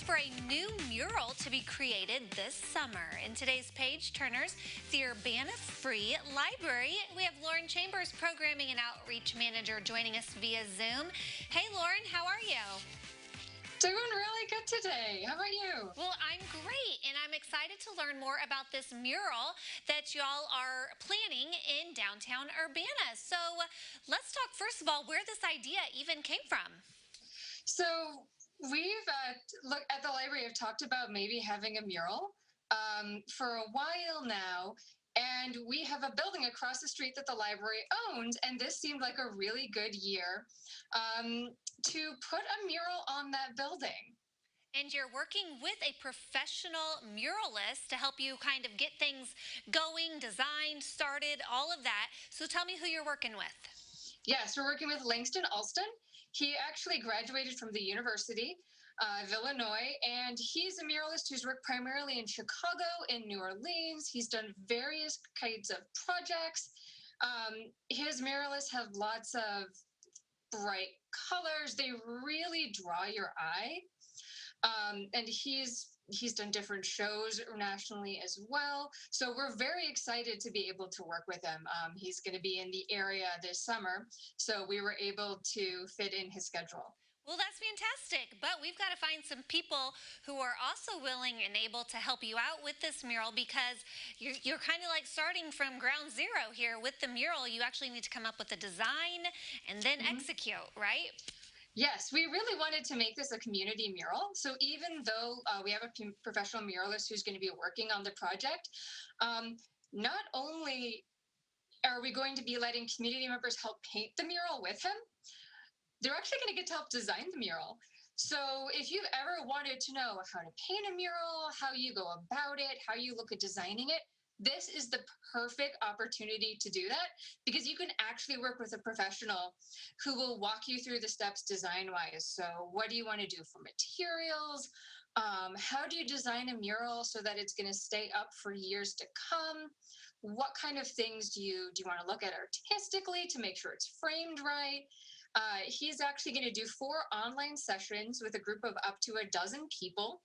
for a new mural to be created this summer. In today's Page Turners, the Urbana Free Library, we have Lauren Chambers, Programming and Outreach Manager, joining us via Zoom. Hey, Lauren, how are you? Doing really good today. How about you? Well, I'm great, and I'm excited to learn more about this mural that y'all are planning in downtown Urbana. So let's talk, first of all, where this idea even came from. So we've look at the library. Have talked about maybe having a mural for a while now, and we have a building across the street that the library owns, and this seemed like a really good year um, to put a mural on that building. And you're working with a professional muralist to help you kind of get things going, designed, started, all of that. So tell me who you're working with. Yes, we're working with Langston Alston. He actually graduated from the University of Illinois, and he's a muralist who's worked primarily in Chicago, in New Orleans. He's done various kinds of projects. His muralists have lots of bright colors. They really draw your eye. And he's done different shows nationally as well. So we're very excited to be able to work with him. He's going to be in the area this summer, so we were able to fit in his schedule. Well, that's fantastic, but we've got to find some people who are also willing and able to help you out with this mural, because you're kind of like starting from ground zero here with the mural. You actually need to come up with a design and then execute, right? Yes, we really wanted to make this a community mural. So even though we have a professional muralist who's going to be working on the project, not only are we going to be letting community members help paint the mural with him, they're actually going to get to help design the mural. So if you've ever wanted to know how to paint a mural, how you go about it, how you look at designing it, this is the perfect opportunity to do that, because you can actually work with a professional who will walk you through the steps design wise. So what do you want to do for materials? How do you design a mural so that it's going to stay up for years to come? What kind of things do you want to look at artistically to make sure it's framed right? He's actually going to do 4 online sessions with a group of up to a dozen people.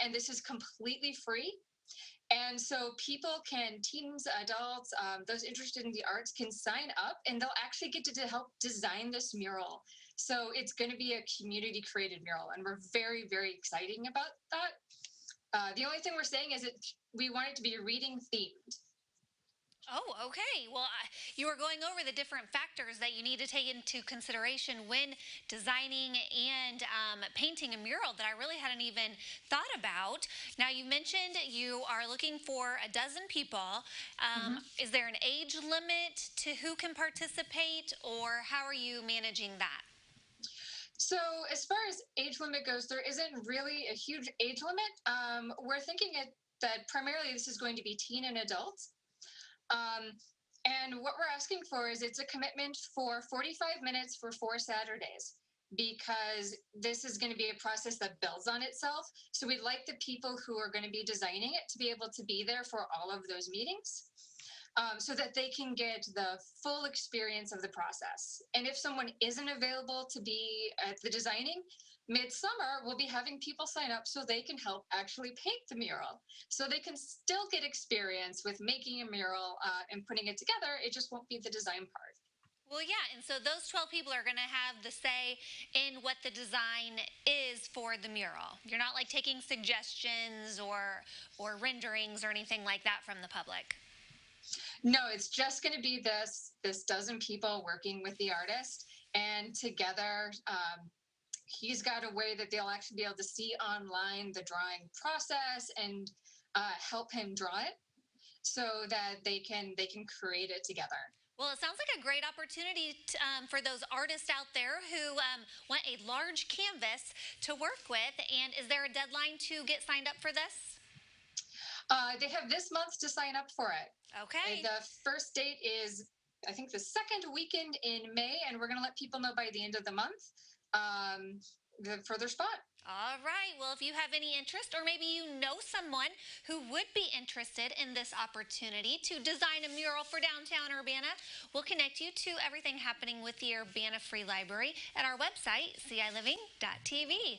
And this is completely free. And so people can, teens, adults, those interested in the arts can sign up, and they'll actually get to help design this mural. So it's going to be a community created mural, and we're very, very exciting about that. The only thing we're saying is we want it to be reading themed. Oh, okay. Well, you were going over the different factors that you need to take into consideration when designing and painting a mural that I really hadn't even thought about. Now, you mentioned you are looking for a dozen people. Is there an age limit to who can participate, or how are you managing that? So, as far as age limit goes, there isn't really a huge age limit. We're thinking that primarily this is going to be teen and adults. Um, and what we're asking for is it's a commitment for 45 minutes for 4 Saturdays, because this is going to be a process that builds on itself. So we'd like the people who are going to be designing it to be able to be there for all of those meetings, so that they can get the full experience of the process. And if someone isn't available to be at the designing, midsummer, we'll be having people sign up so they can help actually paint the mural. So they can still get experience with making a mural and putting it together. It just won't be the design part. Well, yeah, and so those 12 people are going to have the say in what the design is for the mural. You're not like taking suggestions or renderings or anything like that from the public. No, it's just going to be this dozen people working with the artist, and together, he's got a way that they'll actually be able to see online the drawing process and help him draw it, so that they can create it together. Well, it sounds like a great opportunity for those artists out there who want a large canvas to work with. And is there a deadline to get signed up for this? They have this month to sign up for it. Okay. The first date is, I think, the second weekend in May, and we're going to let people know by the end of the month the further spot. All right. Well, if you have any interest, or maybe you know someone who would be interested in this opportunity to design a mural for downtown Urbana, we'll connect you to everything happening with the Urbana Free Library at our website, ciliving.tv.